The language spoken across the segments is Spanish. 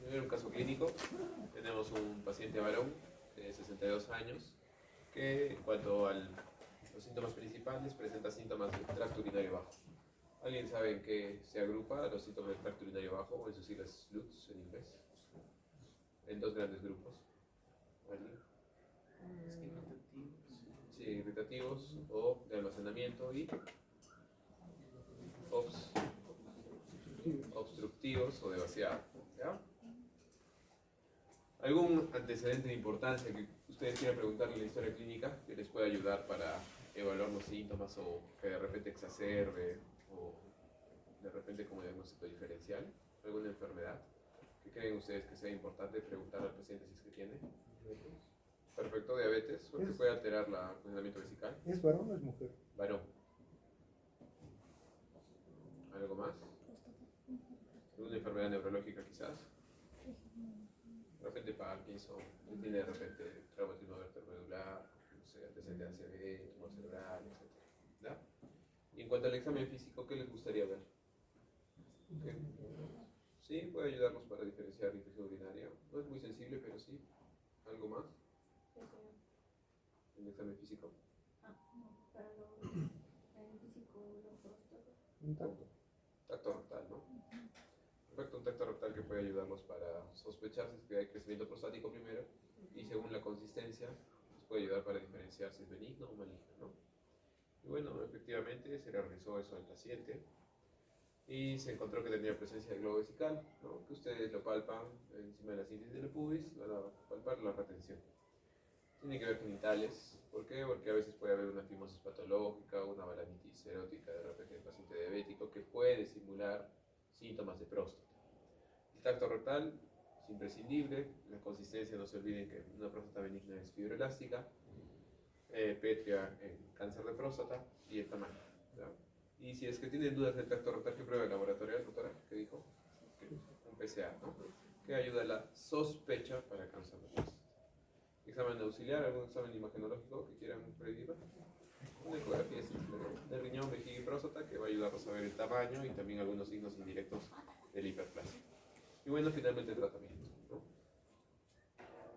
En un caso clínico, tenemos un paciente varón de 62 años que en cuanto a los síntomas principales presenta síntomas del tracto urinario bajo. ¿Alguien sabe en qué se agrupa los síntomas del tracto urinario bajo o en sus siglas LUTS en inglés? En dos grandes grupos. ¿Alguien? Sí, irritativos o de almacenamiento y obstructivos o de vaciado. ¿Ya? ¿Algún antecedente de importancia que ustedes quieran preguntarle en la historia clínica que les pueda ayudar para evaluar los síntomas o que de repente exacerbe o de repente como diagnóstico diferencial? ¿Alguna enfermedad que creen ustedes que sea importante preguntar al paciente si es que tiene? Perfecto, diabetes, porque puede alterar el funcionamiento vesical. ¿Es varón o es mujer? Varón. ¿Algo más? ¿Alguna enfermedad neurológica quizás? De repente Parkinson, tiene de repente traumatismo vertebromedular, no sé, antecedente de ACV, tumor cerebral, etc. ¿Ya? Y en cuanto al examen físico, ¿qué les gustaría ver? ¿Qué? Sí, puede ayudarnos para diferenciar infección urinaria. No es muy sensible, pero sí. ¿Algo más? ¿En el examen físico? Un tacto. Tacto rectal, ¿no? Perfecto, un tacto rectal que puede ayudarnos para sospechar si es que hay crecimiento prostático primero y según la consistencia nos puede ayudar para diferenciar si es benigno o maligno, ¿no? Y bueno, efectivamente se le realizó eso al paciente y se encontró que tenía presencia de globo vesical, ¿no? Que ustedes lo palpan encima de la síntesis del pubis, van a palpar la retención. Tiene que ver genitales. ¿Por qué? Porque a veces puede haber una fimosis patológica, una balanitis erótica de repente del paciente diabético que puede simular síntomas de próstata. El tacto rectal es imprescindible, la consistencia, no se olviden que una próstata benigna es fibroelástica, pétrea en cáncer de próstata y el tamaño. ¿Ya? Y si es que tienen dudas del tacto rectal, ¿qué prueba laboratorial, doctora? ¿Qué dijo? Un PSA, ¿no? Que ayuda a la sospecha para cáncer de próstata. Examen auxiliar, algún examen imagenológico que quieran prevenir. Una ecografía simple de riñón, vejiga y próstata que va a ayudarnos a ver el tamaño y también algunos signos indirectos de la hiperplasia. Y bueno, finalmente el tratamiento, ¿no?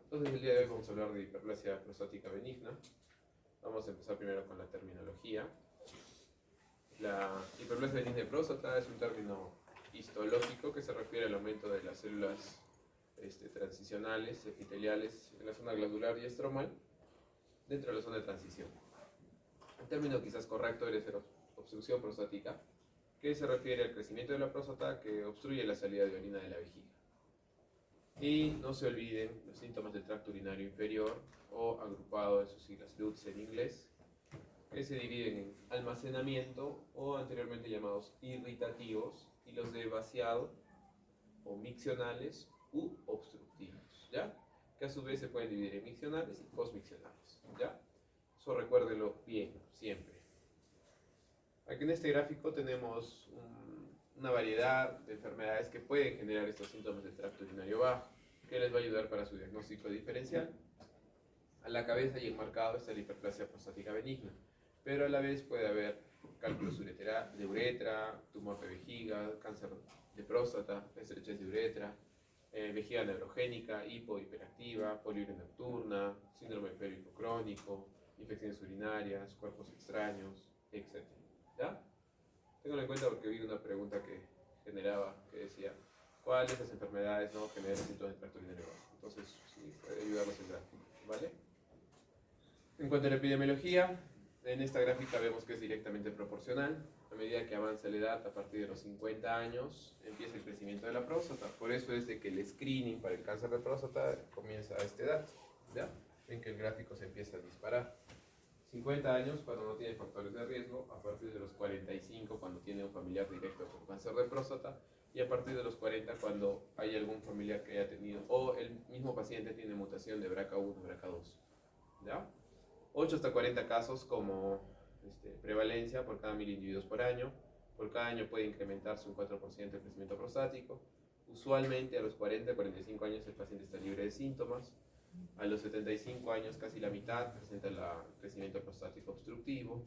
Entonces el día de hoy vamos a hablar de hiperplasia prostática benigna. Vamos a empezar primero con la terminología. La hiperplasia benigna de próstata es un término histológico que se refiere al aumento de las células transicionales, epiteliales, en la zona glandular y estromal, dentro de la zona de transición. El término quizás correcto debe ser obstrucción prostática, que se refiere al crecimiento de la próstata que obstruye la salida de orina de la vejiga. Y no se olviden los síntomas del tracto urinario inferior, o agrupado de sus siglas LUTS en inglés, que se dividen en almacenamiento, o anteriormente llamados irritativos, y los de vaciado, o miccionales, u obstructivos, ¿ya? Que a su vez se pueden dividir en miccionales y postmiccionales, ¿ya? Eso recuérdenlo bien, siempre. Aquí en este gráfico tenemos una variedad de enfermedades que pueden generar estos síntomas del tracto urinario bajo, que les va a ayudar para su diagnóstico diferencial. A la cabeza y enmarcado está la hiperplasia prostática benigna, pero a la vez puede haber cálculos de uretra, tumor de vejiga, cáncer de próstata, estrechez de uretra, vejiga neurogénica, hiperactiva, poliuria nocturna, síndrome pélvico crónico, infecciones urinarias, cuerpos extraños, etc. ¿Ya? Ténganlo en cuenta porque vi una pregunta que decía, ¿cuáles de esas enfermedades no generan síntomas de tracto urinario bajo? Entonces, sí, puede ayudarnos el gráfico, ¿vale? En cuanto a la epidemiología, en esta gráfica vemos que es directamente proporcional. A medida que avanza la edad, a partir de los 50 años, empieza el crecimiento de la próstata. Por eso es de que el screening para el cáncer de próstata comienza a esta edad. ¿Ya? Ven que el gráfico se empieza a disparar. 50 años cuando no tiene factores de riesgo, a partir de los 45 cuando tiene un familiar directo con cáncer de próstata, y a partir de los 40 cuando hay algún familiar que haya tenido, o el mismo paciente tiene mutación de BRCA1 o BRCA2. ¿Ya? 8 hasta 40 casos como prevalencia por cada 1000 individuos por año. Por cada año puede incrementarse un 4% el crecimiento prostático. Usualmente a los 40-45 años el paciente está libre de síntomas. A los 75 años casi la mitad presenta el crecimiento prostático obstructivo.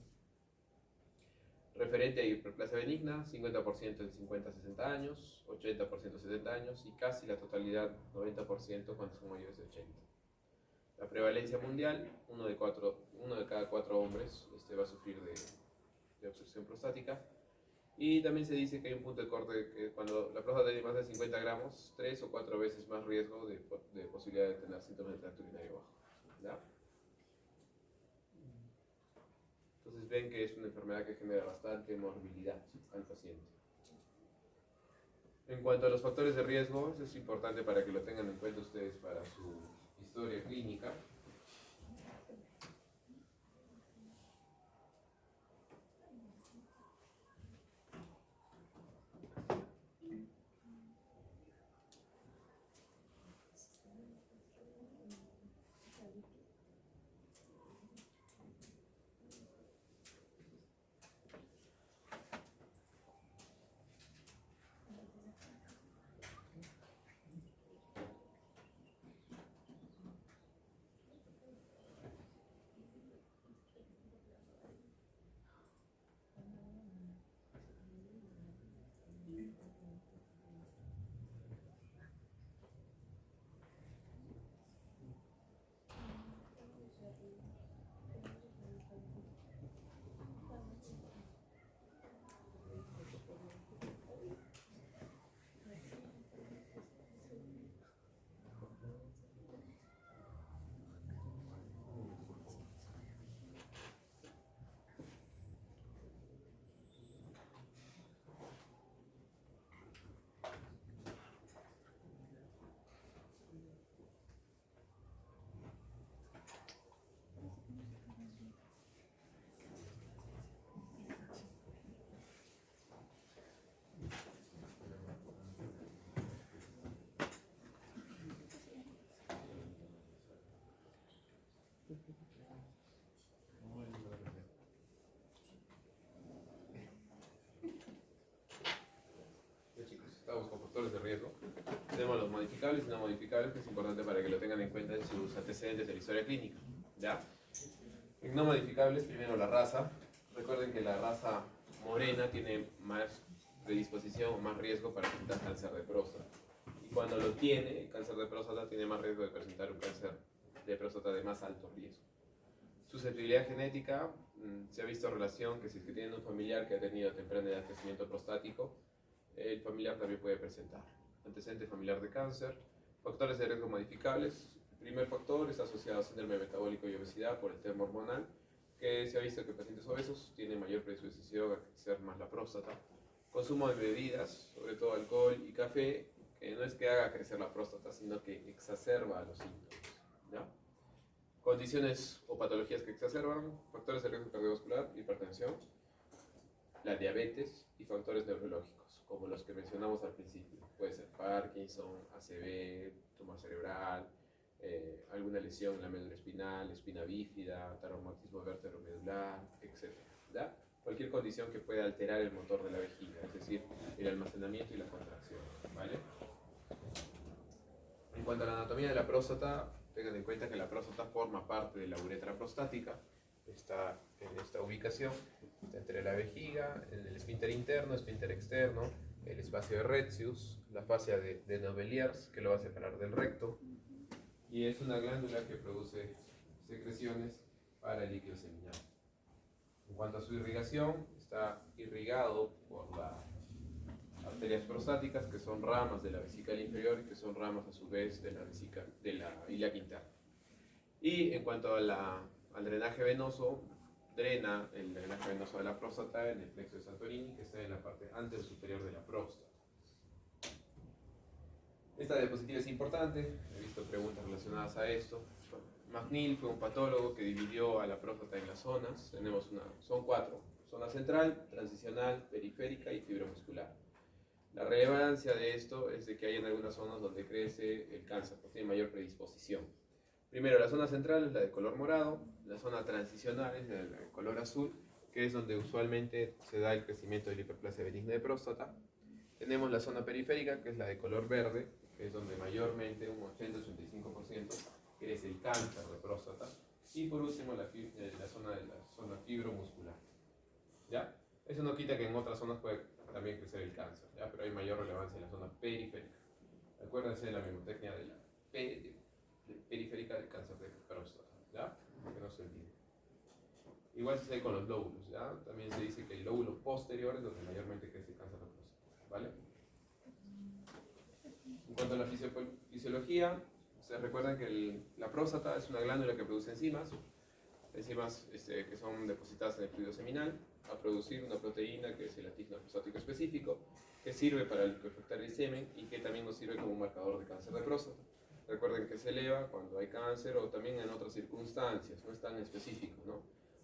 Preferente a hiperplasia benigna, 50% en 50 a 60 años, 80% a 70 años y casi la totalidad, 90% cuando son mayores de 80. La prevalencia mundial, uno de cada 4 hombres va a sufrir de obstrucción prostática. Y también se dice que hay un punto de corte que cuando la próstata tiene más de 50 gramos, 3 o 4 veces más riesgo de posibilidad de tener síntomas de tracto urinario bajo. ¿Ya? Entonces ven que es una enfermedad que genera bastante morbilidad al paciente. En cuanto a los factores de riesgo, eso es importante para que lo tengan en cuenta ustedes para su historia clínica. Estamos con factores de riesgo. Tenemos los modificables y no modificables, que es importante para que lo tengan en cuenta en sus antecedentes de la historia clínica. ¿Ya? En no modificables, primero la raza. Recuerden que la raza morena tiene más predisposición o más riesgo para presentar cáncer de próstata. Y cuando lo tiene, el cáncer de próstata tiene más riesgo de presentar un cáncer de próstata de más alto riesgo. Susceptibilidad genética, se ha visto relación que si es que tienen un familiar que ha tenido temprana edad crecimiento prostático, el familiar también puede presentar. Antecedente familiar de cáncer. Factores de riesgo modificables. El primer factor está asociado a síndrome metabólico y obesidad por el tema hormonal, que se ha visto que pacientes obesos tienen mayor predisposición a crecer más la próstata. Consumo de bebidas, sobre todo alcohol y café, que no es que haga crecer la próstata, sino que exacerba los síntomas. ¿Ya? Condiciones o patologías que exacerban, factores de riesgo cardiovascular, hipertensión, la diabetes y factores neurológicos, como los que mencionamos al principio. Puede ser Parkinson, ACV, tumor cerebral, alguna lesión en la médula espinal, espina bífida, traumatismo vértebromedular, etc. ¿Ya? Cualquier condición que pueda alterar el motor de la vejiga, es decir, el almacenamiento y la contracción. ¿Vale? En cuanto a la anatomía de la próstata, tengan en cuenta que la próstata forma parte de la uretra prostática. Está en esta ubicación, está entre la vejiga, en el esfínter interno, esfínter externo, el espacio de Retzius, la fascia de Noveliers, que lo va a separar del recto, y es una glándula que produce secreciones para el líquido seminal. En cuanto a su irrigación, está irrigado por las arterias prostáticas, que son ramas de la vesícula inferior y que son ramas a su vez de la ilíaca interna. Y en cuanto a al drenaje venoso, drena el drenaje venoso de la próstata en el plexo de Santorini, que está en la parte anterior superior de la próstata. Esta diapositiva es importante, he visto preguntas relacionadas a esto. McNeil fue un patólogo que dividió a la próstata en las zonas. Son 4: zona central, transicional, periférica y fibromuscular. La relevancia de esto es de que hay en algunas zonas donde crece el cáncer, porque tiene mayor predisposición. Primero, la zona central es la de color morado, la zona transicional es la de color azul, que es donde usualmente se da el crecimiento de la hiperplasia benigna de próstata. Tenemos la zona periférica, que es la de color verde, que es donde mayormente, un 80-85%, crece el cáncer de próstata. Y por último, la zona fibromuscular. ¿Ya? Eso no quita que en otras zonas puede también crecer el cáncer, ¿ya? Pero hay mayor relevancia en la zona periférica. Acuérdense de la mnemotecnia de la periférica del cáncer de próstata, ¿ya? Que no se olvide. Igual se hace con los lóbulos, ¿ya? También se dice que el lóbulo posterior es donde mayormente crece el cáncer de próstata, ¿vale? En cuanto a la fisiología, se recuerdan que la próstata es una glándula que produce enzimas que son depositadas en el fluido seminal, a producir una proteína que es el antígeno prostático específico, que sirve para liquefactar el semen y que también nos sirve como un marcador de cáncer de próstata. Recuerden que se eleva cuando hay cáncer o también en otras circunstancias, no es tan específico, ¿no?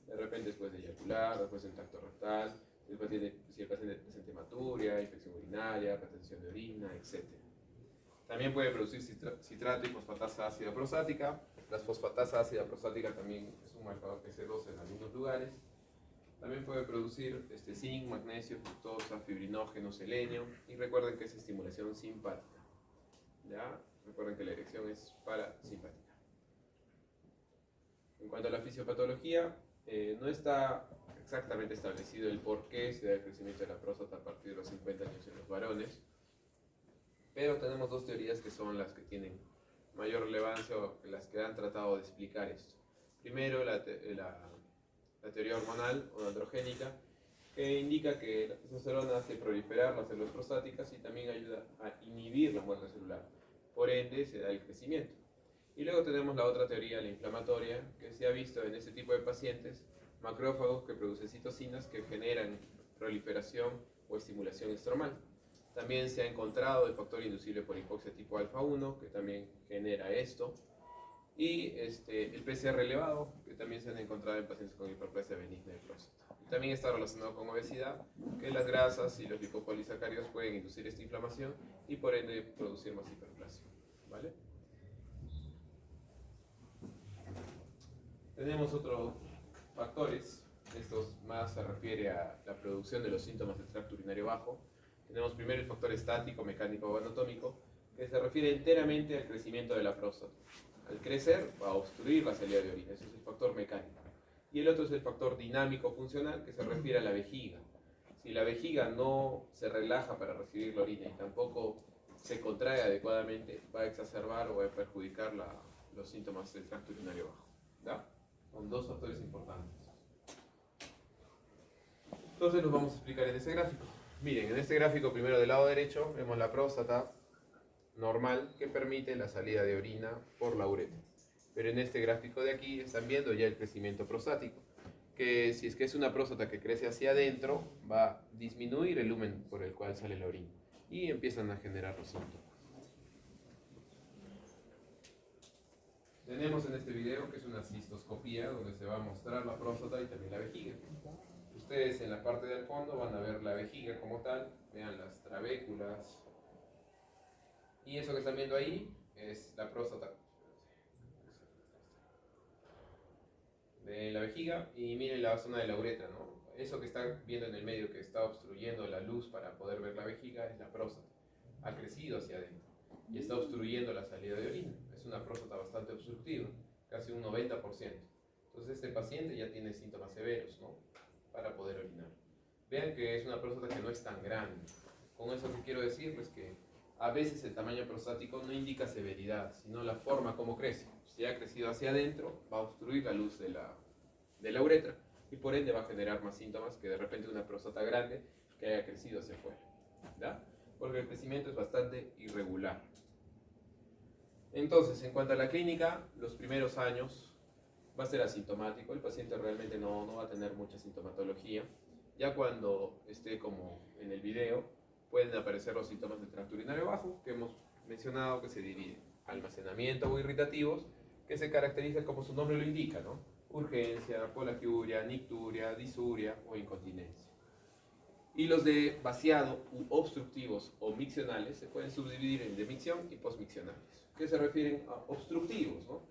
De repente después de eyacular, después del tacto rectal, si el paciente presenta hematuria, infección urinaria, retención de orina, etc. También puede producir citrato y fosfatasa ácida prostática. La fosfatasa ácida prostática también es un marcador PC2 en algunos lugares. También puede producir zinc, magnesio, fructosa, fibrinógeno, selenio. Y recuerden que es estimulación simpática. ¿Ya? Recuerden que la erección es parasimpática. En cuanto a la fisiopatología, no está exactamente establecido el por qué se da el crecimiento de la próstata a partir de los 50 años en los varones. Pero tenemos dos teorías que son las que tienen mayor relevancia o las que han tratado de explicar esto. Primero, la teoría hormonal o androgénica, que indica que la testosterona hace proliferar las células prostáticas y también ayuda a inhibir la muerte celular. Por ende, se da el crecimiento. Y luego tenemos la otra teoría, la inflamatoria, que se ha visto en este tipo de pacientes macrófagos que producen citocinas que generan proliferación o estimulación estromal. También se ha encontrado el factor inducible por hipoxia tipo alfa 1, que también genera esto. Y el PCR elevado, que también se han encontrado en pacientes con hiperplasia benigna de próstata. Y también está relacionado con obesidad, que las grasas y los lipopolisacáridos pueden inducir esta inflamación y por ende producir más hiperplasia. ¿Vale? Tenemos otros factores, estos más se refiere a la producción de los síntomas del tracto urinario bajo. Tenemos primero el factor estático, mecánico o anatómico, que se refiere enteramente al crecimiento de la próstata. Al crecer va a obstruir la salida de orina, ese es el factor mecánico. Y el otro es el factor dinámico funcional, que se refiere a la vejiga. Si la vejiga no se relaja para recibir la orina y tampoco se contrae adecuadamente, va a exacerbar o va a perjudicar los síntomas del tracto urinario bajo. ¿Ya? Son dos factores importantes. Entonces los vamos a explicar en este gráfico. Miren, en este gráfico primero del lado derecho vemos la próstata normal que permite la salida de orina por la uretra. Pero en este gráfico de aquí están viendo ya el crecimiento prostático, que si es que es una próstata que crece hacia adentro, va a disminuir el lumen por el cual sale la orina y empiezan a generar los síntomas. Tenemos en este video que es una cistoscopía donde se va a mostrar la próstata y también la vejiga. Ustedes en la parte del fondo van a ver la vejiga como tal, vean las trabéculas. Y eso que están viendo ahí es la próstata de la vejiga y miren la zona de la uretra, ¿no? Eso que están viendo en el medio que está obstruyendo la luz para poder ver la vejiga es la próstata. Ha crecido hacia adentro y está obstruyendo la salida de orina. Es una próstata bastante obstructiva, casi un 90%. Entonces este paciente ya tiene síntomas severos, ¿no? Para poder orinar. Vean que es una próstata que no es tan grande. Con eso que quiero decirles que a veces el tamaño prostático no indica severidad, sino la forma como crece. Si ha crecido hacia adentro, va a obstruir la luz de la uretra y por ende va a generar más síntomas que de repente una próstata grande que haya crecido hacia afuera. ¿Ya? Porque el crecimiento es bastante irregular. Entonces, en cuanto a la clínica, los primeros años va a ser asintomático, el paciente realmente no va a tener mucha sintomatología. Ya cuando esté como en el video, pueden aparecer los síntomas del tracto urinario bajo, que hemos mencionado que se dividen. Almacenamiento o irritativos, que se caracteriza como su nombre lo indica, ¿no? Urgencia, polaquiuria, nicturia, disuria o incontinencia. Y los de vaciado u obstructivos o miccionales se pueden subdividir en demicción y posmiccionales, que se refieren a obstructivos, ¿no?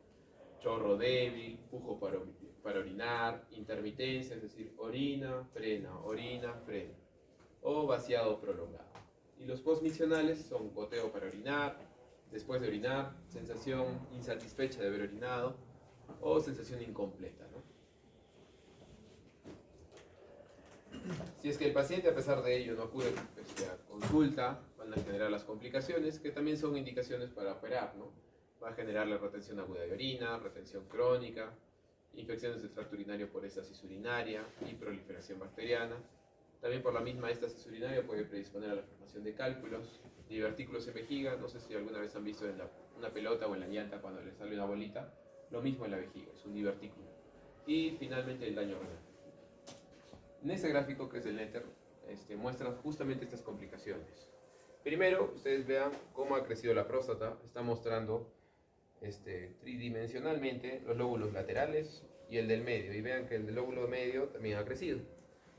Chorro débil, pujo para orinar, intermitencia, es decir, orina, frena, o vaciado prolongado. Y los posmiccionales son goteo para orinar, después de orinar, sensación insatisfecha de haber orinado o sensación incompleta, ¿no? Si es que el paciente a pesar de ello no acude a consulta, van a generar las complicaciones, que también son indicaciones para operar, ¿no? Va a generar la retención aguda de orina, retención crónica, infecciones del tracto urinario por estasis urinaria y proliferación bacteriana. También por la misma estasis urinaria puede predisponer a la formación de cálculos, divertículos en vejiga. No sé si alguna vez han visto en una pelota o en la llanta cuando le sale una bolita. Lo mismo en la vejiga, es un divertículo. Y finalmente el daño renal. En este gráfico, que es el Netter, muestra justamente estas complicaciones. Primero, ustedes vean cómo ha crecido la próstata. Está mostrando tridimensionalmente los lóbulos laterales y el del medio. Y vean que el del lóbulo medio también ha crecido.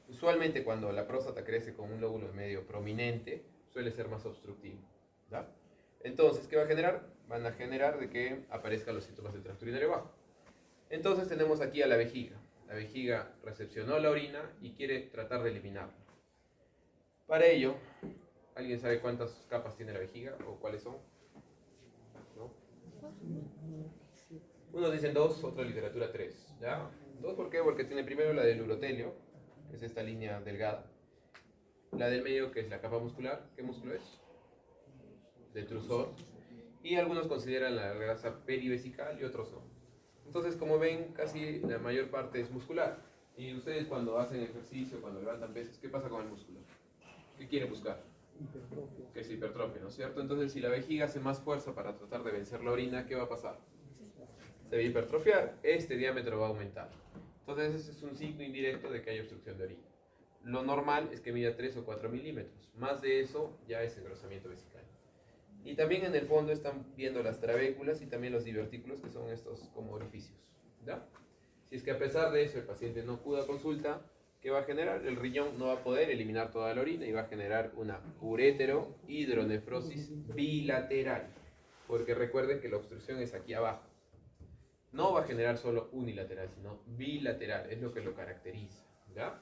Usualmente cuando la próstata crece con un lóbulo medio prominente, suele ser más obstructivo, ¿da? Entonces, ¿qué va a generar? Van a generar de que aparezcan los síntomas del tracto urinario bajo. Entonces tenemos aquí a la vejiga. La vejiga recepcionó la orina y quiere tratar de eliminarla. Para ello, ¿alguien sabe cuántas capas tiene la vejiga o cuáles son? ¿No? Unos dicen 2, otra literatura 3. ¿Ya? 2, ¿por qué? Porque tiene primero la del urotelio, que es esta línea delgada. La del medio, que es la capa muscular. ¿Qué músculo es? Detrusor. Y algunos consideran la grasa perivesical y otros no. Entonces, como ven, casi la mayor parte es muscular. Y ustedes cuando hacen ejercicio, cuando levantan pesas, ¿qué pasa con el músculo? ¿Qué quiere buscar? Hipertrofia. Que es hipertrofia, ¿no es cierto? Entonces, si la vejiga hace más fuerza para tratar de vencer la orina, ¿qué va a pasar? Se va a hipertrofiar, este diámetro va a aumentar. Entonces, ese es un signo indirecto de que hay obstrucción de orina. Lo normal es que mida 3 o 4 milímetros. Más de eso ya es engrosamiento vesical. Y también en el fondo están viendo las trabéculas y también los divertículos, que son estos como orificios, ¿ya? Si es que a pesar de eso el paciente no acude a consulta, ¿qué va a generar? El riñón no va a poder eliminar toda la orina y va a generar una ureterohidronefrosis bilateral. Porque recuerden que la obstrucción es aquí abajo. No va a generar solo unilateral, sino bilateral, es lo que lo caracteriza, ¿ya?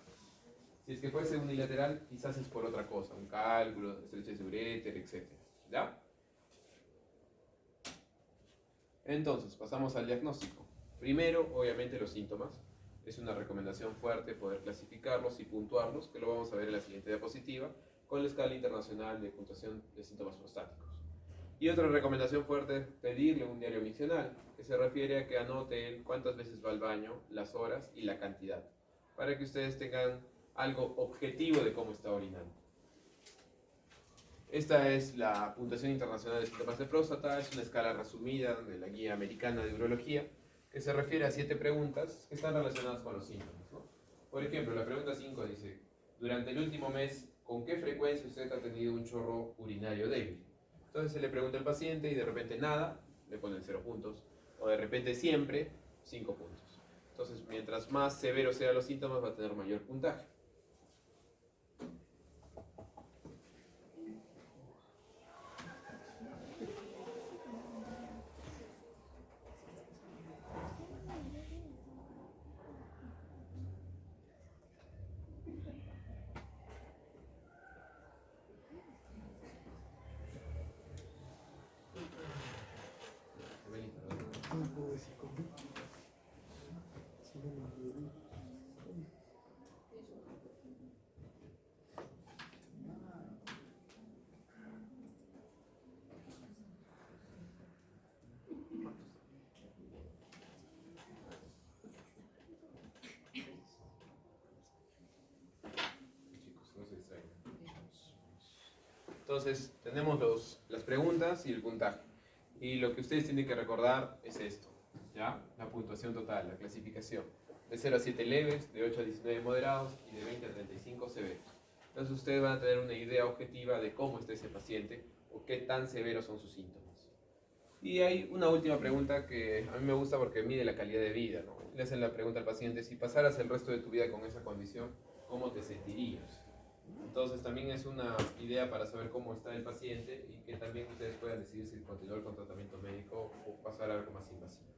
Si es que fuese unilateral, quizás es por otra cosa, un cálculo, estrechez de uréter, etc. ¿Ya? Entonces, pasamos al diagnóstico. Primero, obviamente, los síntomas. Es una recomendación fuerte poder clasificarlos y puntuarlos, que lo vamos a ver en la siguiente diapositiva, con la escala internacional de puntuación de síntomas prostáticos. Y otra recomendación fuerte, pedirle un diario miccional, que se refiere a que anoten cuántas veces va al baño, las horas y la cantidad, para que ustedes tengan algo objetivo de cómo está orinando. Esta es la puntuación internacional de síntomas de próstata, es una escala resumida de la Guía Americana de Urología, que se refiere a 7 preguntas que están relacionadas con los síntomas, ¿no? Por ejemplo, la pregunta 5 dice, durante el último mes, ¿con qué frecuencia usted ha tenido un chorro urinario débil? Entonces se le pregunta al paciente y de repente nada, le ponen 0 puntos, o de repente siempre, 5 puntos. Entonces, mientras más severos sean los síntomas, va a tener mayor puntaje. Entonces, tenemos las preguntas y el puntaje. Y lo que ustedes tienen que recordar es esto, ¿ya? La puntuación total, la clasificación. De 0 a 7 leves, de 8 a 19 moderados y de 20 a 35 severos. Entonces, ustedes van a tener una idea objetiva de cómo está ese paciente o qué tan severos son sus síntomas. Y hay una última pregunta que a mí me gusta porque mide la calidad de vida, ¿no? Le hacen la pregunta al paciente, si pasaras el resto de tu vida con esa condición, ¿cómo te sentirías? Entonces también es una idea para saber cómo está el paciente y que también ustedes puedan decidir si continuar con tratamiento médico o pasar a algo más invasivo.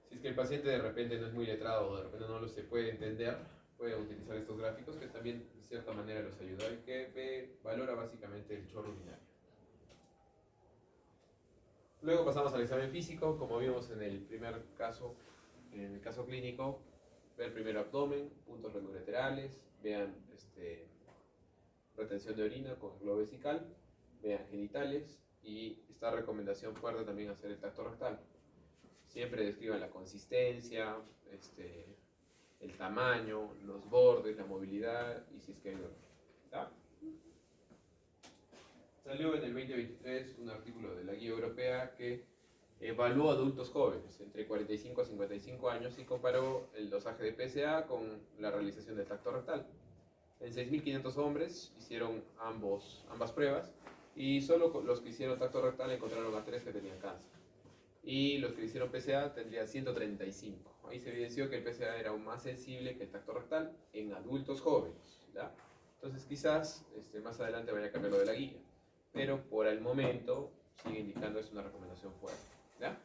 Si es que el paciente de repente no es muy letrado o de repente no lo se puede entender, pueden utilizar estos gráficos que también de cierta manera los ayuda y que valora básicamente el chorro urinario. Luego pasamos al examen físico, como vimos en el primer caso, en el caso clínico, ver primero abdomen, puntos renolaterales, vean retención de orina con globo vesical, vean genitales y esta recomendación fuerte también hacer el tacto rectal. Siempre describan la consistencia, el tamaño, los bordes, la movilidad y si es que hay dolor. ¿Ya? Salió en el 2023 un artículo de la Guía Europea que evaluó adultos jóvenes entre 45 a 55 años y comparó el dosaje de PSA con la realización del tacto rectal. En 6.500 hombres hicieron ambas pruebas y solo los que hicieron tacto rectal encontraron a 3 que tenían cáncer. Y los que hicieron PSA tendrían 135. Ahí se evidenció que el PSA era aún más sensible que el tacto rectal en adultos jóvenes. ¿Ya? Entonces quizás más adelante vaya a cambiar lo de la guía, pero por el momento sigue indicando es una recomendación fuerte. ¿Ya?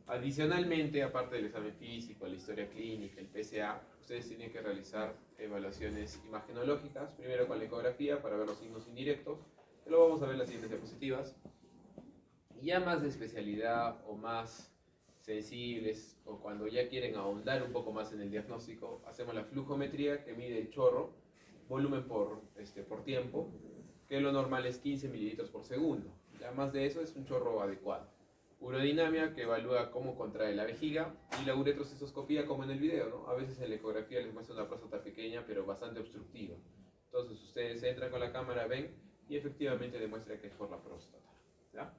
Adicionalmente, aparte del examen físico, la historia clínica, el PSA, ustedes tienen que realizar evaluaciones imagenológicas, primero con la ecografía para ver los signos indirectos, que lo vamos a ver en las siguientes diapositivas. Y ya más de especialidad o más sensibles, o cuando ya quieren ahondar un poco más en el diagnóstico, hacemos la flujometría que mide el chorro, volumen por tiempo, que lo normal es 15 mililitros por segundo. Ya más de eso es un chorro adecuado. Urodinamia, que evalúa cómo contrae la vejiga, y la uretrocistoscopía, como en el video, ¿no? A veces en la ecografía les muestra una próstata pequeña, pero bastante obstructiva. Entonces ustedes entran con la cámara, ven, y efectivamente demuestra que es por la próstata. ¿Ya?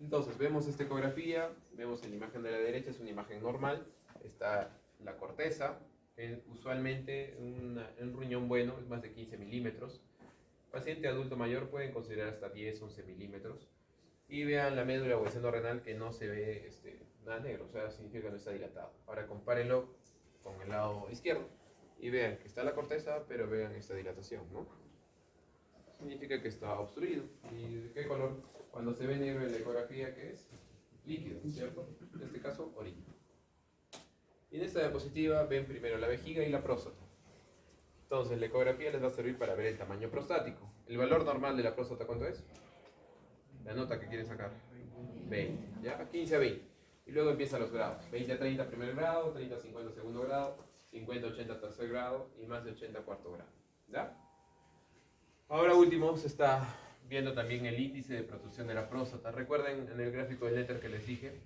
Entonces vemos esta ecografía, vemos en la imagen de la derecha, es una imagen normal, está la corteza, que usualmente un riñón bueno es más de 15 milímetros. Paciente adulto mayor pueden considerar hasta 10, 11 milímetros. Y vean la médula o el seno renal que no se ve nada negro, o sea, significa que no está dilatado. Ahora compárenlo con el lado izquierdo y vean que está la corteza, pero vean esta dilatación, ¿no? Significa que está obstruido. ¿Y de qué color? Cuando se ve negro en la ecografía, ¿qué es? Líquido, ¿cierto? En este caso, orina. Y en esta diapositiva ven primero la vejiga y la próstata. Entonces, la ecografía les va a servir para ver el tamaño prostático. ¿El valor normal de la próstata cuánto es? La nota que quieren sacar, 20, ¿ya? 15 a 20. Y luego empiezan los grados, 20 a 30 primer grado, 30 a 50 segundo grado, 50 a 80 tercer grado y más de 80 cuarto grado, ¿ya? Ahora último se está viendo también el índice de protrusión de la próstata. Recuerden en el gráfico de Letter que les dije,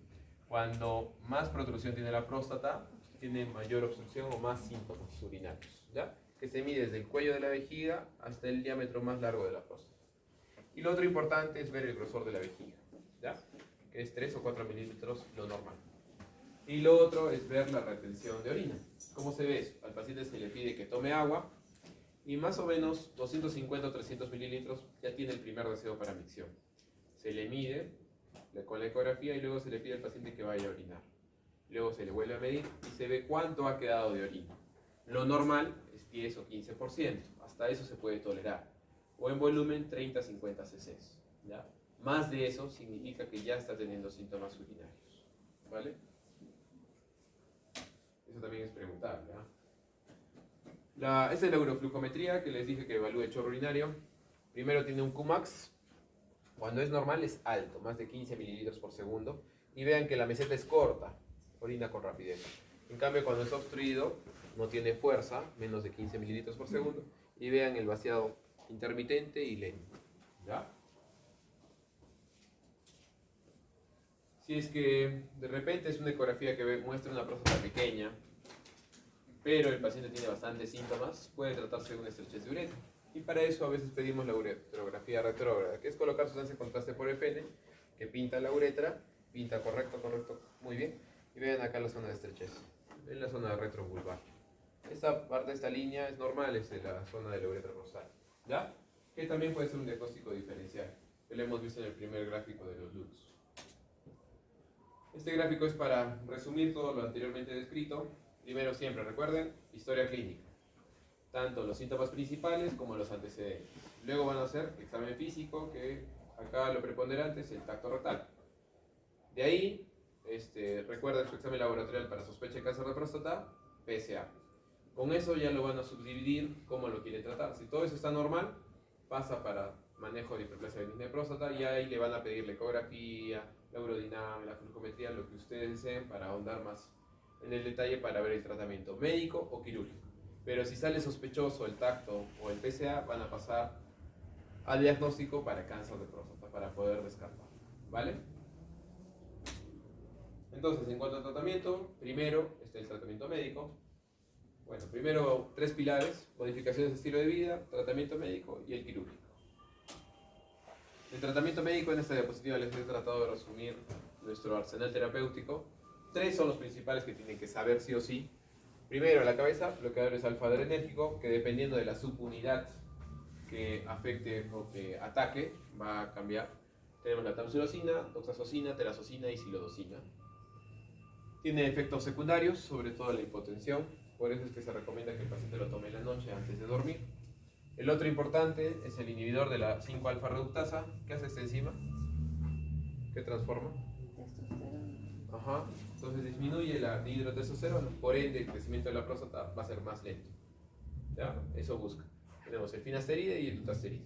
cuando más protrusión tiene la próstata, tiene mayor obstrucción o más síntomas urinarios, ¿ya? Que se mide desde el cuello de la vejiga hasta el diámetro más largo de la próstata. Y lo otro importante es ver el grosor de la vejiga, ¿ya? Que es 3 o 4 milímetros lo normal. Y lo otro es ver la retención de orina. ¿Cómo se ve eso? Al paciente se le pide que tome agua y más o menos 250 o 300 mililitros ya tiene el primer deseo para micción. Se le mide con la ecografía y luego se le pide al paciente que vaya a orinar. Luego se le vuelve a medir y se ve cuánto ha quedado de orina. Lo normal es 10 o 15%, hasta eso se puede tolerar. O en volumen 30-50 cc, ¿ya? Más de eso significa que ya está teniendo síntomas urinarios, ¿vale? Eso también es preguntable, ¿ya? Esta es la uroflujometría que les dije que evalúa el chorro urinario. Primero tiene un Qmax, cuando es normal es alto, más de 15 mililitros por segundo. Y vean que la meseta es corta, orina con rapidez. En cambio, cuando es obstruido, no tiene fuerza, menos de 15 mililitros por segundo. Y vean el vaciado intermitente y lento, ¿ya? Si es que de repente es una ecografía que muestra una próstata pequeña, pero el paciente tiene bastantes síntomas, puede tratarse de una estrechez de uretra. Y para eso a veces pedimos la uretrografía retrógrada, que es colocar sustancia de contraste por el pene, que pinta la uretra, pinta correcto, muy bien. Y vean acá la zona de estrechez, en la zona retrovulvar. Esta parte de esta línea es normal, es la zona de la uretra prostática, ¿ya? Que también puede ser un diagnóstico diferencial, que lo hemos visto en el primer gráfico de los LUTS. Este gráfico es para resumir todo lo anteriormente descrito. Primero siempre recuerden, historia clínica, tanto los síntomas principales como los antecedentes. Luego van a hacer examen físico, que acá lo preponderante es el tacto rectal. De ahí, recuerden su examen laboratorial para sospecha de cáncer de próstata, PSA. Con eso ya lo van a subdividir cómo lo quieren tratar. Si todo eso está normal, pasa para manejo de hiperplasia benigna de próstata, y ahí le van a pedir la ecografía, la urodinamia, la flujometría, lo que ustedes deseen para ahondar más en el detalle para ver el tratamiento médico o quirúrgico. Pero si sale sospechoso el tacto o el PSA, van a pasar al diagnóstico para cáncer de próstata, para poder descartar, ¿vale? Entonces, en cuanto al tratamiento, primero está el tratamiento médico. Bueno, primero 3 pilares: modificaciones de estilo de vida, tratamiento médico y el quirúrgico. El tratamiento médico, en esta diapositiva les he tratado de resumir nuestro arsenal terapéutico. 3 son los principales que tienen que saber sí o sí. Primero, la cabeza, bloqueadores alfa-adrenérgico, que dependiendo de la subunidad que afecte o que ataque, va a cambiar. Tenemos la tamsulosina, doxazosina, terazosina y silodosina. Tiene efectos secundarios, sobre todo la hipotensión, por eso es que se recomienda que el paciente lo tome en la noche antes de dormir. El otro importante es el inhibidor de la 5-alfa reductasa. ¿Qué hace esta enzima? ¿Qué transforma? Testosterona. Ajá. Entonces disminuye la dihidrotestosterona, por ende el crecimiento de la próstata va a ser más lento. ¿Ya? Eso busca. Tenemos el finasteride y el dutasteride.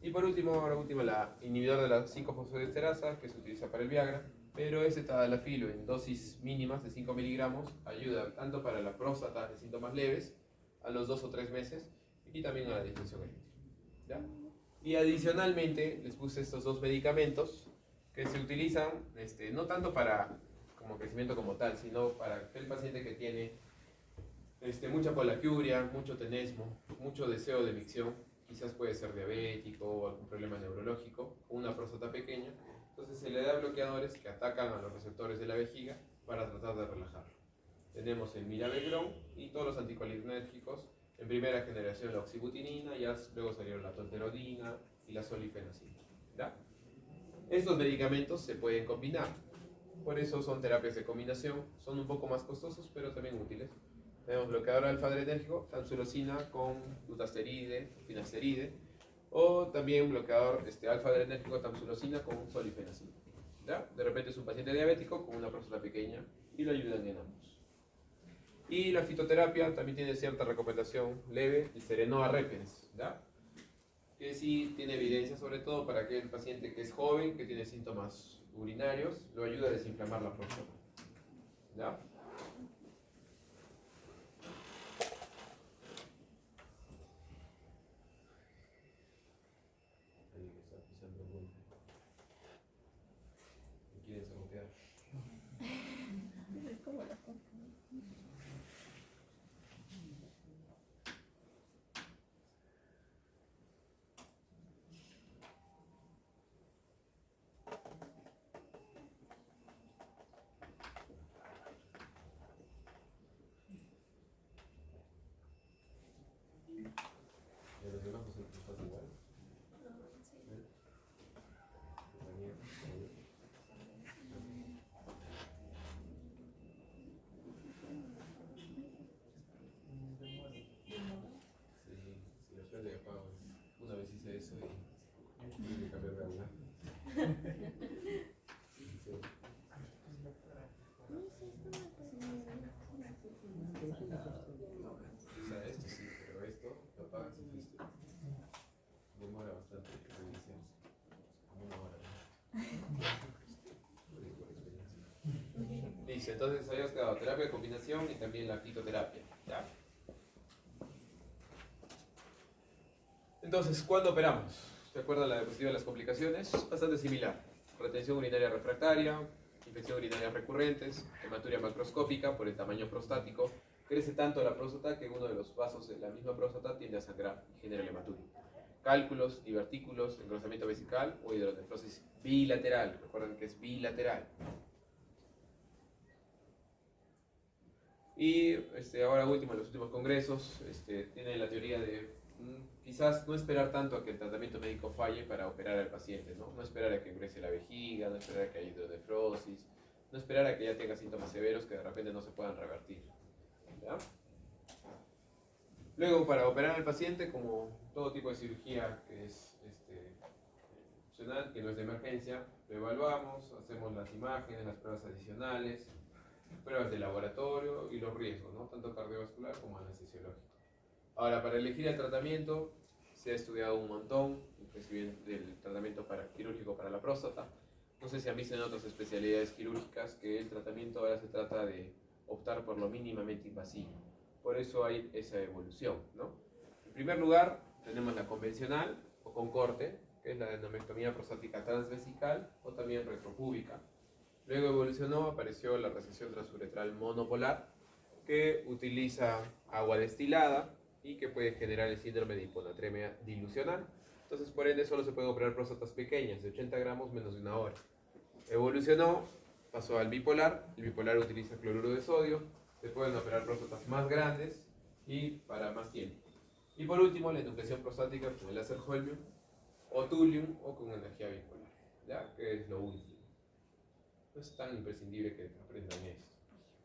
Y por último, la inhibidor de la 5-fosfodiesterasa, que se utiliza para el Viagra, pero ese tadalafilo en dosis mínimas de 5 miligramos ayuda tanto para la próstata de síntomas leves a los 2 o 3 meses y también a la disfunción eréctil. ¿Ya? Y adicionalmente les puse estos 2 medicamentos que se utilizan no tanto para como crecimiento como tal, sino para aquel paciente que tiene mucha polaquiuria, mucho tenesmo, mucho deseo de micción, quizás puede ser diabético o algún problema neurológico, o una próstata pequeña. Entonces se le da bloqueadores que atacan a los receptores de la vejiga para tratar de relajarlo. Tenemos el mirabegron y todos los anticolinérgicos. En primera generación la oxibutinina, ya luego salieron la tolterodina y la solifenacina. ¿Ya? Estos medicamentos se pueden combinar, por eso son terapias de combinación, son un poco más costosos pero también útiles. Tenemos bloqueador alfa-adrenérgico, tamsulosina con dutasteride, finasteride, o también bloqueador alfa-adrenérgico, tamsulosina con solifenacina. ¿Ya? De repente es un paciente diabético con una próstata pequeña y lo ayudan en ambos. Y la fitoterapia también tiene cierta recomendación leve, el Serenoa repens, ¿ya? Que sí tiene evidencia, sobre todo para aquel paciente que es joven, que tiene síntomas urinarios, lo ayuda a desinflamar la próstata. ¿Ya? Alguien está pisando el golpe. ¿Me quieren sabotear? Es como la coca. ¿Y a los demás les pasa igual? Si la prende y apaga. Una vez hice eso y tuve que cambiar de aula. O sea, esto sí, pero esto lo apagas y fuiste. Demora bastante la revisión, como 1 hora. Lo digo por experiencia. Listo, entonces habíamos quedado terapia de combinación y también la fitoterapia. ¿Ya? Entonces, ¿cuándo operamos? ¿Se acuerdan la diapositiva de las complicaciones? Bastante similar. Retención urinaria refractaria, infección urinaria recurrentes, hematuria macroscópica por el tamaño prostático. Crece tanto la próstata que uno de los vasos de la misma próstata tiende a sangrar y genera hematuria. Cálculos, divertículos, engrosamiento vesical o hidronefrosis bilateral. Recuerden que es bilateral. Y ahora último, en los últimos congresos, tiene la teoría de quizás no esperar tanto a que el tratamiento médico falle para operar al paciente, ¿no? No esperar a que ingrese la vejiga, no esperar a que haya hidronefrosis, no esperar a que ya tenga síntomas severos que de repente no se puedan revertir. ¿Ya? Luego, para operar al paciente, como todo tipo de cirugía que es opcional, que no es de emergencia, lo evaluamos, hacemos las imágenes, las pruebas adicionales, pruebas de laboratorio y los riesgos, ¿no? Tanto cardiovascular como anestesiológico. Ahora, para elegir el tratamiento, se ha estudiado un montón, inclusive del tratamiento quirúrgico para la próstata. No sé si han visto en otras especialidades quirúrgicas que el tratamiento ahora se trata de optar por lo mínimamente invasivo. Por eso hay esa evolución, ¿no? En primer lugar, tenemos la convencional o con corte, que es la adenomectomía prostática transvesical o también retropúbica. Luego evolucionó, apareció la resección transuretral monopolar, que utiliza agua destilada y que puede generar el síndrome de hiponatremia dilucional. Entonces, por ende, solo se pueden operar próstatas pequeñas, de 80 gramos, menos de una hora. Evolucionó, pasó al bipolar. El bipolar utiliza cloruro de sodio. Se pueden operar próstatas más grandes y para más tiempo. Y por último, la enucleación prostática con el láser Holmium o Thulium o con energía bipolar, ¿ya? Que es lo último. No es tan imprescindible que aprendan esto,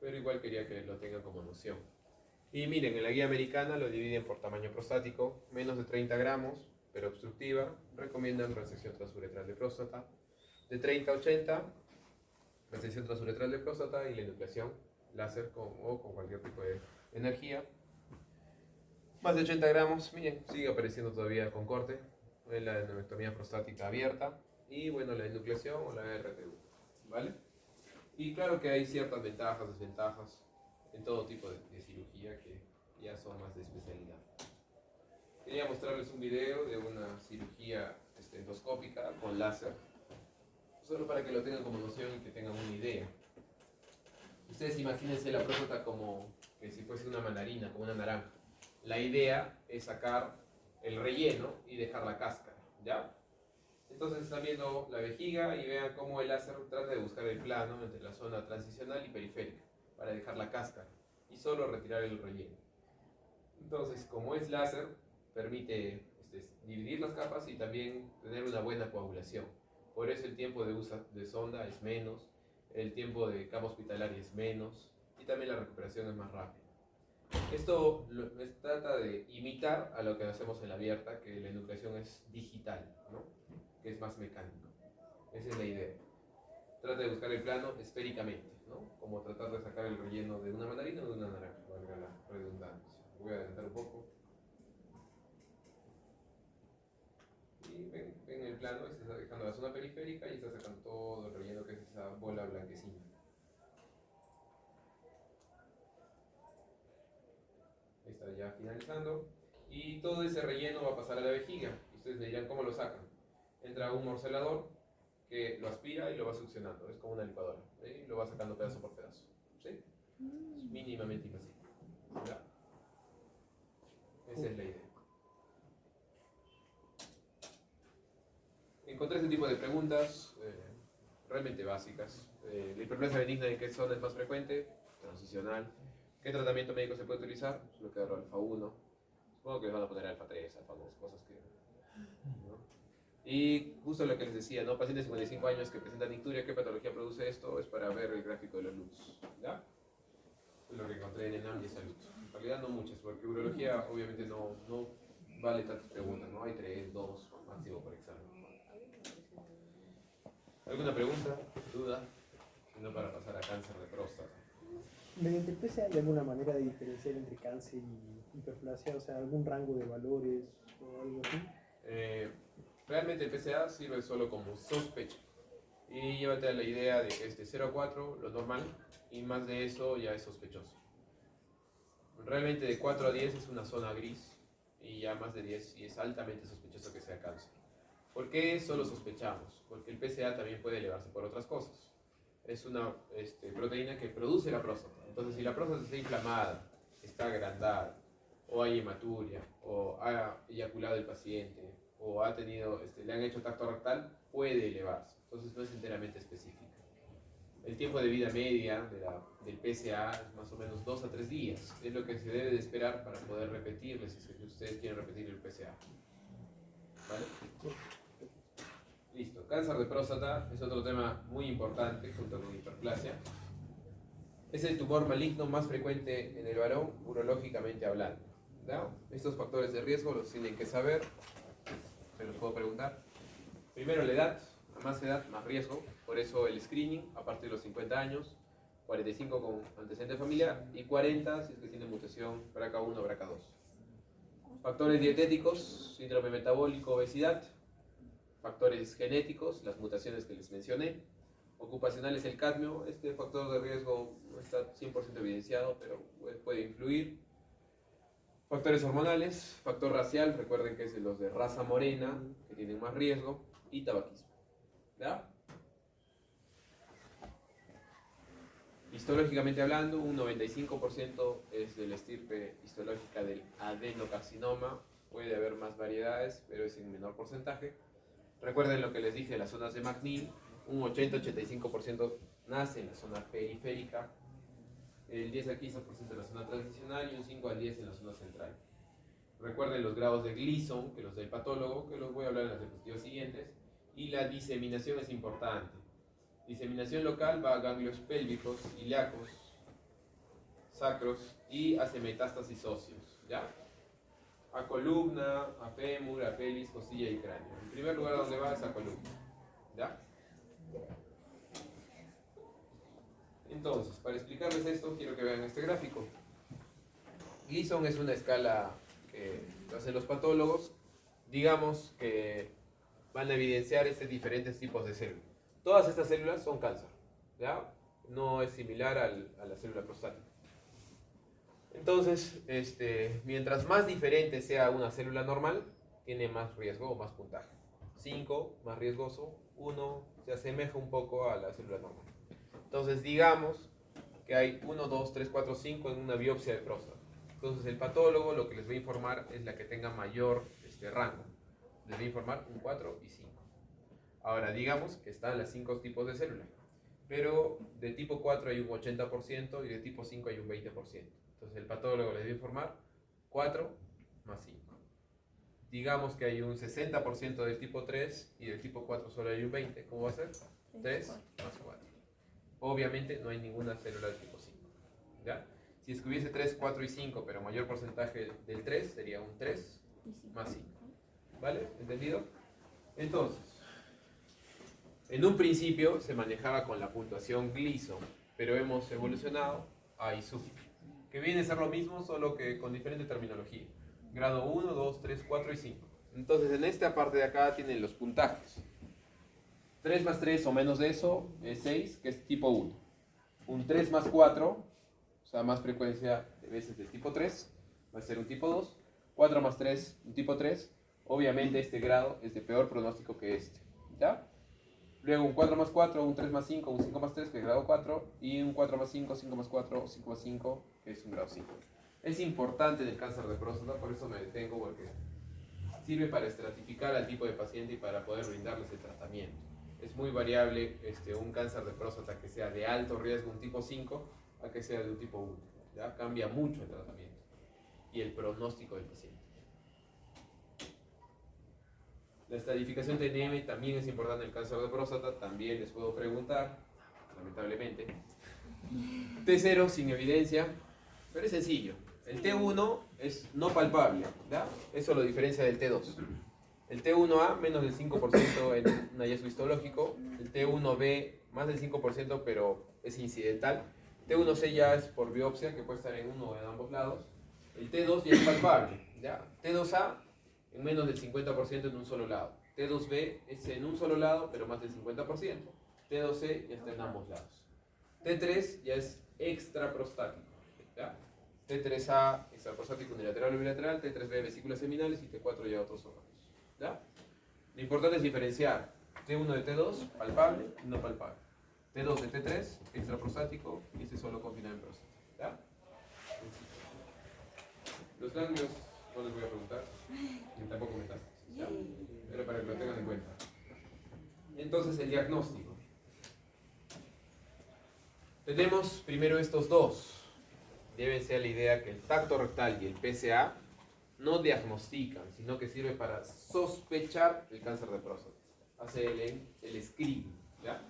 pero igual quería que lo tengan como noción. Y miren, en la guía americana lo dividen por tamaño prostático, menos de 30 gramos, pero obstructiva, recomiendan resección transuretral de próstata. De 30 a 80, resección transuretral de próstata y la enucleación láser o con cualquier tipo de energía. Más de 80 gramos, miren, sigue apareciendo todavía con corte, en la adenomectomía prostática abierta y bueno, la enucleación o la RTU, ¿vale? Y claro que hay ciertas ventajas, desventajas en todo tipo de cirugía que ya son más de especialidad. Quería mostrarles un video de una cirugía endoscópica con láser, solo para que lo tengan como noción y que tengan una idea. Ustedes imagínense la próstata como que si fuese una mandarina, como una naranja. La idea es sacar el relleno y dejar la cáscara, ¿ya? Entonces están viendo la vejiga y vean cómo el láser trata de buscar el plano entre la zona transicional y periférica para dejar la cáscara y solo retirar el relleno. Entonces, como es láser, permite dividir las capas y también tener una buena coagulación. Por eso el tiempo de uso de sonda es menos, el tiempo de cama hospitalaria es menos y también la recuperación es más rápida. Esto trata de imitar a lo que hacemos en la abierta, que la enucleación es digital, ¿no? Que es más mecánico. Esa es la idea. Trata de buscar el plano esféricamente, ¿no? Como tratar de sacar el relleno de una mandarina o de una naranja, valga la redundancia. Voy a adelantar un poco. Y ven el plano, y se está dejando la zona periférica y está sacando todo el relleno, que es esa bola blanquecina. Ahí está ya finalizando. Y todo ese relleno va a pasar a la vejiga. Ustedes me dirán cómo lo sacan. Entra un morcelador que lo aspira y lo va succionando. Es como una licuadora. ¿Sí? Lo va sacando pedazo por pedazo. ¿Sí? Es mínimamente invasivo. ¿Ya? Esa es la idea. Encontré este tipo de preguntas realmente básicas. La hiperplasia benigna, ¿en qué zona es más frecuente? Transicional. ¿Qué tratamiento médico se puede utilizar? Solo queda alfa 1. Supongo que les van a poner alfa 3, alfa 2, cosas que... ¿no? Y justo lo que les decía, ¿no? Pacientes de 55 años que presentan icturia, ¿qué patología produce esto? Es para ver el gráfico de la luz. ¿Ya? Es lo que encontré en ENAM y de salud. En realidad no muchas, porque urología obviamente no vale tantas preguntas, ¿no? Hay 3, 2 máximo por examen. ¿Alguna pregunta? ¿Duda? Si no, para pasar a cáncer de próstata. ¿Mediante el PSA hay alguna manera de diferenciar entre cáncer y hiperplasia? O sea, algún rango de valores o algo así. Realmente el PSA sirve solo como sospecha. Y llévate a la idea de que es de 0 a 4, lo normal, y más de eso ya es sospechoso. Realmente de 4 a 10 es una zona gris, y ya más de 10 y es altamente sospechoso que sea cáncer. ¿Por qué solo sospechamos? Porque el PSA también puede elevarse por otras cosas. Es una proteína que produce la próstata. Entonces, si la próstata está inflamada, está agrandada, o hay hematuria, o ha eyaculado el paciente, o ha tenido, le han hecho tacto rectal, puede elevarse. Entonces, no es enteramente específica. El tiempo de vida media del PSA es más o menos 2 a 3 días. Es lo que se debe de esperar para poder repetirles si ustedes quieren repetir el PSA. ¿Vale? Listo. Cáncer de próstata es otro tema muy importante junto con hiperplasia. Es el tumor maligno más frecuente en el varón, urológicamente hablando. ¿No? Estos factores de riesgo los tienen que saber. Se los puedo preguntar. Primero, la edad. A más edad, más riesgo. Por eso el screening a partir de los 50 años, 45 con antecedente familiar y 40 si es que tiene mutación BRCA1 o BRCA2. Factores dietéticos, síndrome metabólico, obesidad. Factores genéticos, las mutaciones que les mencioné. Ocupacionales, el cadmio. Este factor de riesgo no está 100% evidenciado, pero puede influir. Factores hormonales, factor racial, recuerden que es de los de raza morena, que tienen más riesgo, y tabaquismo. ¿Ya? Histológicamente hablando, un 95% es de la estirpe histológica del adenocarcinoma. Puede haber más variedades, pero es en menor porcentaje. Recuerden lo que les dije de las zonas de McNeil, un 80-85% nace en la zona periférica, el 10 al 15% en la zona transicional y un 5 al 10 en la zona central. Recuerden los grados de Gleason, que los da el patólogo, que los voy a hablar en las diapositivas siguientes, y la diseminación es importante. Diseminación local va a ganglios pélvicos, ilíacos, sacros y hace metástasis óseos, ¿ya? A columna, a fémur, a pelvis, costilla y cráneo. En primer lugar, ¿dónde va? Es a columna, ¿ya? Entonces, para explicarles esto, quiero que vean este gráfico. Gleason es una escala que hacen los patólogos, digamos que van a evidenciar diferentes tipos de células. Todas estas células son cáncer, ¿ya? No es similar a la célula prostática. Entonces, mientras más diferente sea una célula normal, tiene más riesgo o más puntaje. 5, más riesgoso. 1, se asemeja un poco a la célula normal. Entonces, digamos que hay 1, 2, 3, 4, 5 en una biopsia de próstata. Entonces, el patólogo lo que les va a informar es la que tenga mayor rango. Les va a informar un 4 y 5. Ahora, digamos que están los 5 tipos de célula, pero de tipo 4 hay un 80% y de tipo 5 hay un 20%. Entonces, el patólogo les va a informar 4 más 5. Digamos que hay un 60% del tipo 3 y del tipo 4 solo hay un 20. ¿Cómo va a ser? 3 más 4. Obviamente no hay ninguna célula del tipo 5. ¿Ya? Si es que hubiese 3, 4 y 5, pero mayor porcentaje del 3, sería un 3 más 5. ¿Vale? ¿Entendido? Entonces, en un principio se manejaba con la puntuación Gleason, pero hemos evolucionado a ISUP, que viene a ser lo mismo, solo que con diferente terminología. Grado 1, 2, 3, 4 y 5. Entonces, en esta parte de acá tienen los puntajes. 3 más 3 o menos de eso es 6, que es tipo 1. Un 3 más 4, o sea, más frecuencia de veces del tipo 3, va a ser un tipo 2. 4 más 3, un tipo 3. Obviamente este grado es de peor pronóstico que este. ¿Ya? Luego un 4 más 4, un 3 más 5, un 5 más 3, que es grado 4. Y un 4 más 5, 5 más 4, 5 más 5, que es un grado 5. Es importante en el cáncer de próstata, por eso me detengo, porque sirve para estratificar al tipo de paciente y para poder brindarles el tratamiento. Es muy variable un cáncer de próstata que sea de alto riesgo, un tipo 5, a que sea de un tipo 1. ¿Ya? Cambia mucho el tratamiento y el pronóstico del paciente. La estratificación de NM también es importante en el cáncer de próstata, también les puedo preguntar, lamentablemente. T0 sin evidencia, pero es sencillo. El T1 es no palpable, ¿ya? Eso lo diferencia del T2. El T1A menos del 5% en un hallazgo histológico, el T1B más del 5% pero es incidental, T1C ya es por biopsia, que puede estar en uno o en ambos lados, el T2 ya es palpable, ¿ya? T2A en menos del 50% en un solo lado, T2B es en un solo lado pero más del 50%, T2C ya está en ambos lados, T3 ya es extraprostático, ¿ya? T3A extraprostático unilateral o bilateral, T3B vesículas seminales y T4 ya otros órganos. ¿Ya? Lo importante es diferenciar T1 de T2, palpable y no palpable. T2 de T3, extraprostático, y este solo confinado en próstata. ¿Ya? Los ganglios no les voy a preguntar, ni tampoco metástasis. ¿Ya? Pero para que lo tengan en cuenta. Entonces, el diagnóstico. Tenemos primero estos dos. Deben ser la idea que el tacto rectal y el PSA no diagnostican, sino que sirve para sospechar el cáncer de próstata. Hace el screening, ¿ya?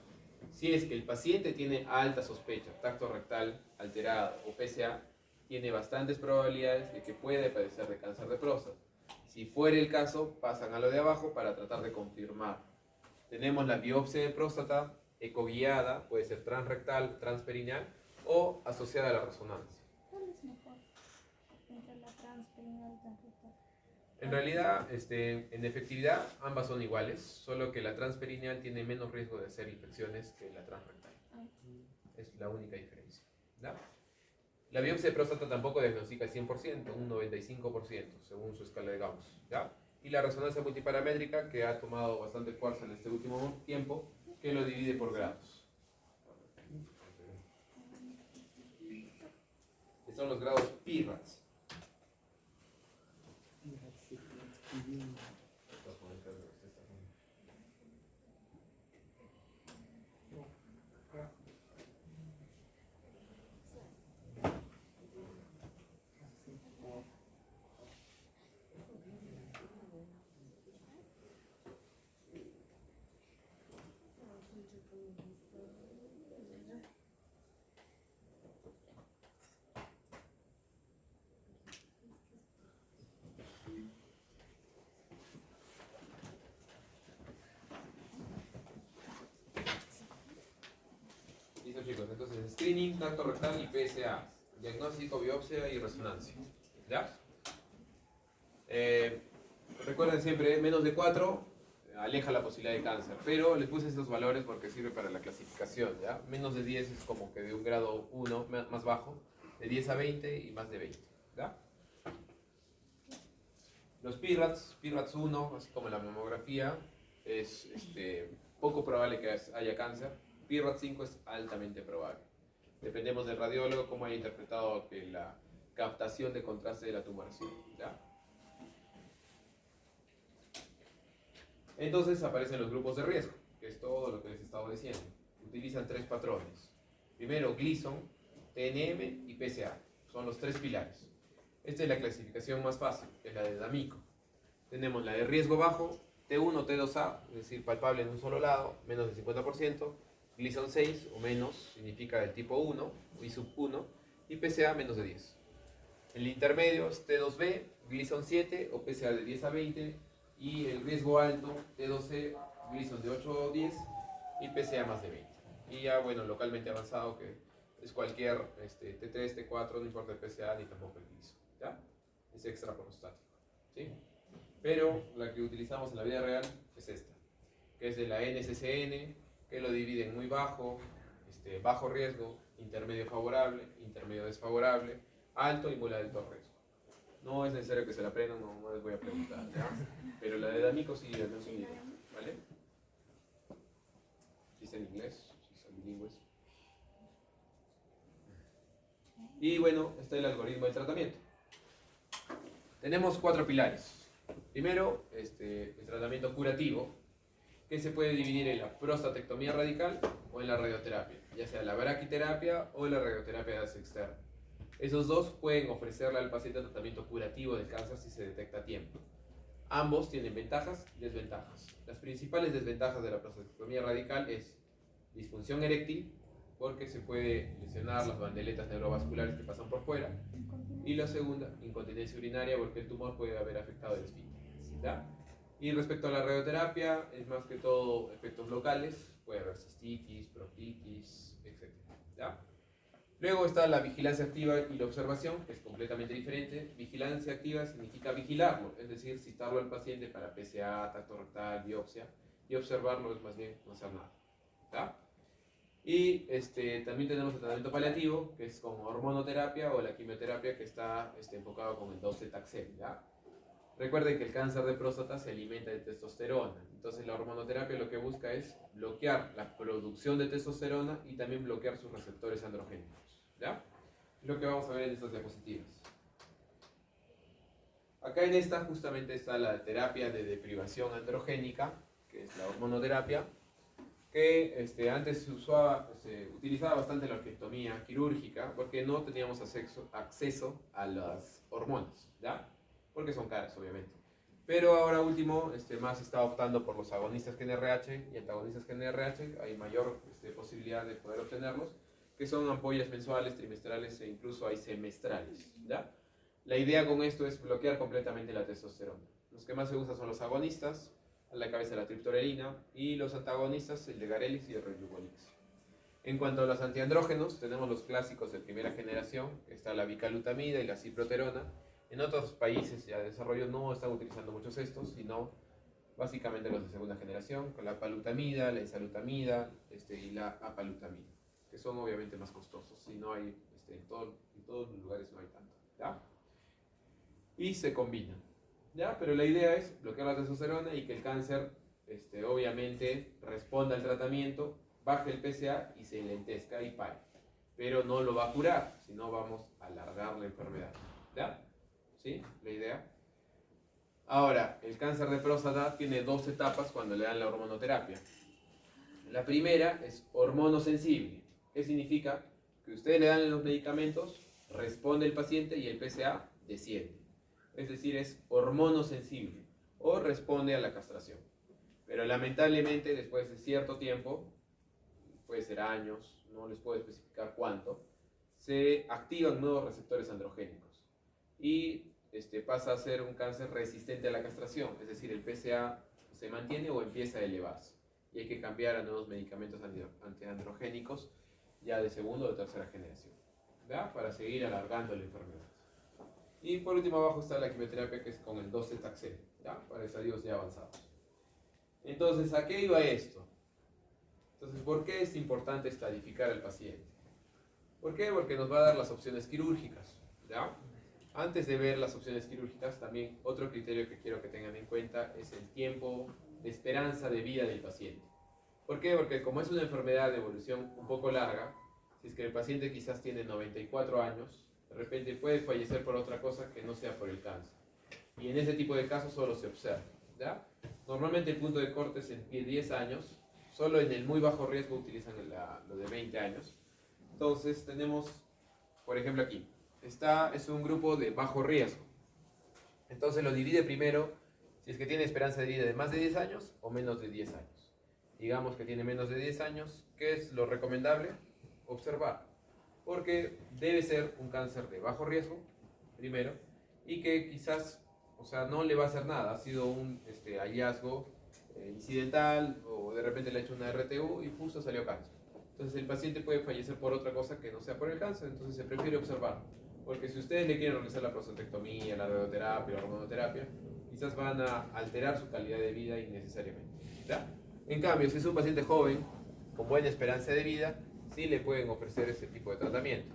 Si es que el paciente tiene alta sospecha, tacto rectal alterado o PSA, tiene bastantes probabilidades de que puede padecer de cáncer de próstata. Si fuera el caso, pasan a lo de abajo para tratar de confirmar. Tenemos la biopsia de próstata ecoguiada, puede ser transrectal, transperineal o asociada a la resonancia. ¿Cuál es mejor entre la transperineal y transrectal? En realidad, en efectividad, ambas son iguales, solo que la transperineal tiene menos riesgo de hacer infecciones que la transrectal. Es la única diferencia. ¿Ya? La biopsia de próstata tampoco diagnostica el 100%, un 95%, según su escala de Gauss. ¿Ya? Y la resonancia multiparamétrica, que ha tomado bastante fuerza en este último tiempo, que lo divide por grados. Estos son los grados PIRADS. Listo, chicos, entonces screening, tacto rectal y PSA, diagnóstico, biopsia y resonancia. ¿Ya? Recuerden siempre, menos de 4 aleja la posibilidad de cáncer, pero les puse estos valores porque sirve para la clasificación. ¿Ya? Menos de 10 es como que de un grado 1 más bajo, de 10 a 20 y más de 20. ¿Ya? Los PIRADS 1, así como la mamografía, es poco probable que haya cáncer. PIRADS 5 es altamente probable. Dependemos del radiólogo cómo haya interpretado la captación de contraste de la tumoración. ¿Ya? Entonces aparecen los grupos de riesgo, que es todo lo que les he estado diciendo. Utilizan 3 patrones. Primero, Gleason, TNM y PSA. Son los 3 pilares. Esta es la clasificación más fácil, es la de D'Amico. Tenemos la de riesgo bajo, T1, T2A, es decir, palpable en un solo lado, menos del 50%. Gleason 6 o menos significa del tipo 1 y sub 1. Y PSA menos de 10. El intermedio es T2B, Gleason 7 o PSA de 10 a 20. Y el riesgo alto, T12, Gleason de 8 o 10 y PSA más de 20. Y ya, bueno, localmente avanzado, que es cualquier T3, T4, no importa el PSA ni tampoco el Gleason. ¿Ya? Es extraprostático. ¿Sí? Pero la que utilizamos en la vida real es esta, que es de la NCCN, que lo divide en muy bajo, bajo riesgo, intermedio favorable, intermedio desfavorable, alto y muy alto riesgo. No es necesario que se la aprendan, no les voy a preguntar, ¿ya? Pero la de D'Amico sí, al menos un libro, ¿vale? Dice en inglés, si son bilingües. Y bueno, está el algoritmo del tratamiento. Tenemos 4 pilares. Primero, el tratamiento curativo, que se puede dividir en la prostatectomía radical o en la radioterapia, ya sea la braquiterapia o la radioterapia de base externa. Esos dos pueden ofrecerle al paciente tratamiento curativo del cáncer si se detecta a tiempo. Ambos tienen ventajas y desventajas. Las principales desventajas de la prostatectomía radical es disfunción eréctil, porque se puede lesionar las bandeletas neurovasculares que pasan por fuera. Y la segunda, incontinencia urinaria, porque el tumor puede haber afectado el esfínter. ¿Ya? Y respecto a la radioterapia, es más que todo efectos locales, puede haber cistitis, proctitis, etc. ¿Ya? Luego está la vigilancia activa y la observación, que es completamente diferente. Vigilancia activa significa vigilarlo, es decir, citarlo al paciente para PSA, tacto rectal, biopsia, y observarlo es más bien no hacer nada. ¿Ya? Y también tenemos el tratamiento paliativo, que es con hormonoterapia o la quimioterapia, que está enfocado con el docetaxel. ¿Ya? Recuerden que el cáncer de próstata se alimenta de testosterona, entonces la hormonoterapia lo que busca es bloquear la producción de testosterona y también bloquear sus receptores androgénicos. ¿Ya? Lo que vamos a ver en estas diapositivas. Acá en esta justamente está la terapia de deprivación androgénica, que es la hormonoterapia, que antes se utilizaba bastante la orquiectomía quirúrgica porque no teníamos acceso a las hormonas, ¿ya? Porque son caras, obviamente. Pero ahora último, más se está optando por los agonistas GnRH y antagonistas GnRH, hay mayor posibilidad de poder obtenerlos, que son ampollas mensuales, trimestrales e incluso hay semestrales, ¿ya? La idea con esto es bloquear completamente la testosterona. Los que más se usan son los agonistas, a la cabeza la triptorelina, y los antagonistas, el de Garelix y el Relugolix. En cuanto a los antiandrógenos, tenemos los clásicos de primera generación, que está la bicalutamida y la ciproterona, En otros países ya de desarrollo no están utilizando muchos estos, sino básicamente los de segunda generación, con la palutamida, la enzalutamida y la apalutamida, que son obviamente más costosos, y no hay, en todos los lugares no hay tanto, ¿ya? Y se combinan, ¿ya? Pero la idea es bloquear la testosterona y que el cáncer, obviamente, responda al tratamiento, baje el PSA y se lentezca y pare. Pero no lo va a curar, sino vamos a alargar la enfermedad, ¿ya? ¿Sí? La idea. Ahora, el cáncer de próstata tiene dos etapas cuando le dan la hormonoterapia. La primera es hormonosensible. ¿Qué significa? Que ustedes le dan los medicamentos, responde el paciente y el PSA desciende. Es decir, es hormonosensible o responde a la castración. Pero lamentablemente después de cierto tiempo, puede ser años, no les puedo especificar cuánto, se activan nuevos receptores androgénicos y pasa a ser un cáncer resistente a la castración, es decir, el PSA se mantiene o empieza a elevarse y hay que cambiar a nuevos medicamentos antiandrogénicos ya de segunda o de tercera generación, ¿verdad? Para seguir alargando la enfermedad. Y por último abajo está la quimioterapia, que es con el 12-taxel, ¿ya? Para estadios ya avanzados. Entonces, ¿a qué iba esto? Entonces, ¿por qué es importante estadificar al paciente? ¿Por qué? Porque nos va a dar las opciones quirúrgicas, ¿ya? Antes de ver las opciones quirúrgicas, también otro criterio que quiero que tengan en cuenta es el tiempo de esperanza de vida del paciente. ¿Por qué? Porque como es una enfermedad de evolución un poco larga, si es que el paciente quizás tiene 94 años, de repente puede fallecer por otra cosa que no sea por el cáncer. Y en ese tipo de casos solo se observa, ¿ya? Normalmente el punto de corte es en 10 años, solo en el muy bajo riesgo utilizan lo de 20 años. Entonces tenemos, por ejemplo aquí, es un grupo de bajo riesgo. Entonces lo divide primero si es que tiene esperanza de vida de más de 10 años o menos de 10 años. Digamos que tiene menos de 10 años, ¿qué es lo recomendable? Observar. Porque debe ser un cáncer de bajo riesgo, primero, y que quizás, o sea, no le va a hacer nada. Ha sido un hallazgo incidental o de repente le ha hecho una RTU y justo salió cáncer. Entonces el paciente puede fallecer por otra cosa que no sea por el cáncer, entonces se prefiere observar. Porque si ustedes le quieren realizar la prostatectomía, la radioterapia, la hormonoterapia, quizás van a alterar su calidad de vida innecesariamente, ¿ya? En cambio, si es un paciente joven, con buena esperanza de vida, sí le pueden ofrecer ese tipo de tratamiento.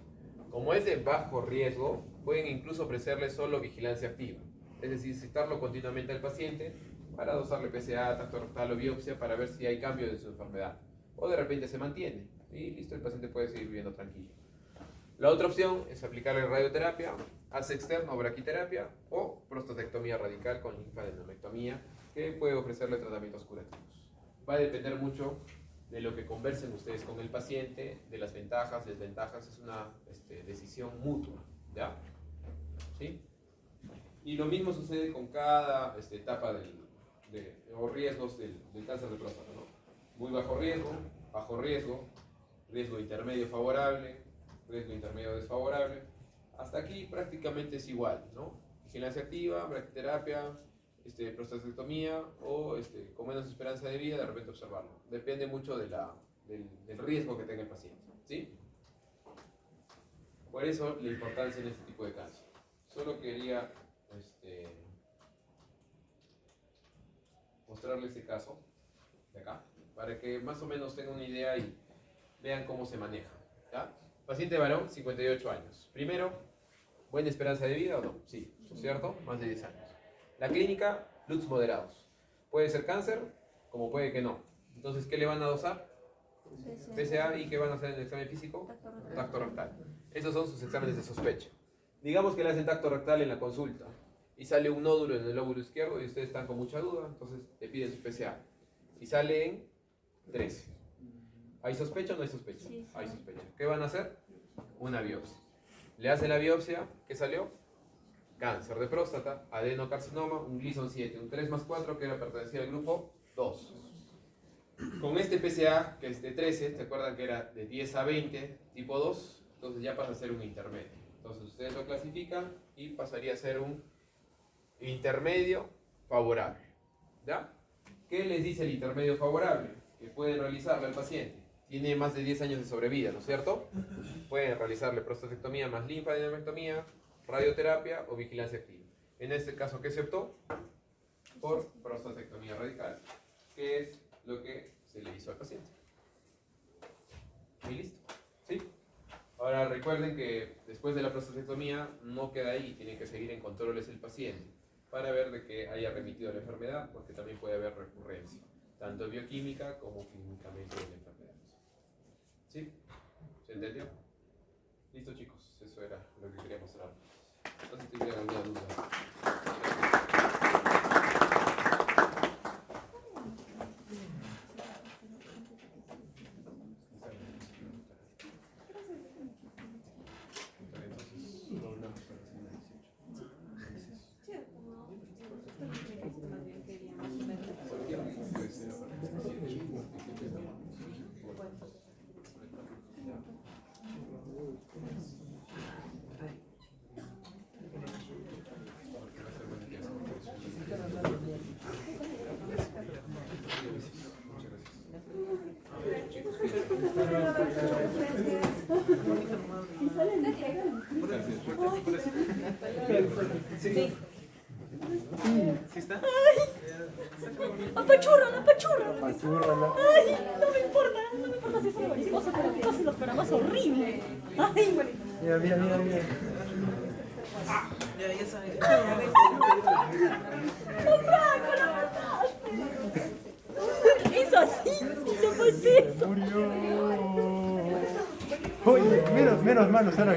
Como es de bajo riesgo, pueden incluso ofrecerle solo vigilancia activa. Es decir, citarlo continuamente al paciente para dosarle PSA, tacto rectal o biopsia para ver si hay cambio de su enfermedad. O de repente se mantiene y listo, el paciente puede seguir viviendo tranquilo. La otra opción es aplicarle radioterapia, ACE externo o braquiterapia o prostatectomía radical con linfadenectomía, que puede ofrecerle tratamientos curativos. Va a depender mucho de lo que conversen ustedes con el paciente, de las ventajas, desventajas, es una decisión mutua, ¿ya? ¿Sí? Y lo mismo sucede con cada etapa o riesgos del cáncer de próstata, ¿no? Muy bajo riesgo, riesgo intermedio favorable, riesgo intermedio desfavorable. Hasta aquí prácticamente es igual, ¿no? Vigilancia activa, braquiterapia, prostatectomía o con menos esperanza de vida, de repente observarlo. Depende mucho del riesgo que tenga el paciente, ¿sí? Por eso la importancia en este tipo de cáncer. Solo quería mostrarles este caso de acá, para que más o menos tengan una idea y vean cómo se maneja, ¿ya? Paciente varón, 58 años. Primero, ¿buena esperanza de vida o no? Sí, ¿cierto? Más de 10 años. La clínica, LUTS moderados. Puede ser cáncer, como puede que no. Entonces, ¿qué le van a dosar? PSA. ¿Y qué van a hacer en el examen físico? Tacto rectal. Esos son sus exámenes de sospecha. Digamos que le hacen tacto rectal en la consulta y sale un nódulo en el lóbulo izquierdo y ustedes están con mucha duda, entonces le piden su PSA. Y sale en 13. ¿Hay sospecha o no hay sospecha? Sí. Hay sospecha. ¿Qué van a hacer? Una biopsia. Le hacen la biopsia, ¿qué salió? Cáncer de próstata, adenocarcinoma, un Gleason 7, un 3+4 que pertenecía al grupo 2. Con este PSA, que es de 13, ¿se acuerdan que era de 10 a 20, tipo 2? Entonces ya pasa a ser un intermedio. Entonces ustedes lo clasifican y pasaría a ser un intermedio favorable, ¿ya? ¿Qué les dice el intermedio favorable? Que pueden realizarle al paciente. Tiene más de 10 años de sobrevida, ¿no es cierto? Pueden realizarle prostatectomía más linfadenectomía radioterapia o vigilancia activa. En este caso, ¿qué se optó? Por prostatectomía radical, que es lo que se le hizo al paciente. Y listo. ¿Sí? Ahora recuerden que después de la prostatectomía no queda ahí, tiene que seguir en controles el paciente para ver de que haya remitido la enfermedad, porque también puede haber recurrencia, tanto bioquímica como clínicamente de la enfermedad. ¿Sí? ¿Se entendió? Listo, chicos, eso era lo que quería mostrar. No sé si tuvieran alguna duda. ¿Sí está? Apachurrala, apachurrala. Apachúrrala. Ay, no me importa si es una mariposa, pero cóselo, pero más horrible. Ay, bueno. Mira, mira, mira, mira. Ya sabes. Es así, se fue. Se murió. Oye, menos malos ahora.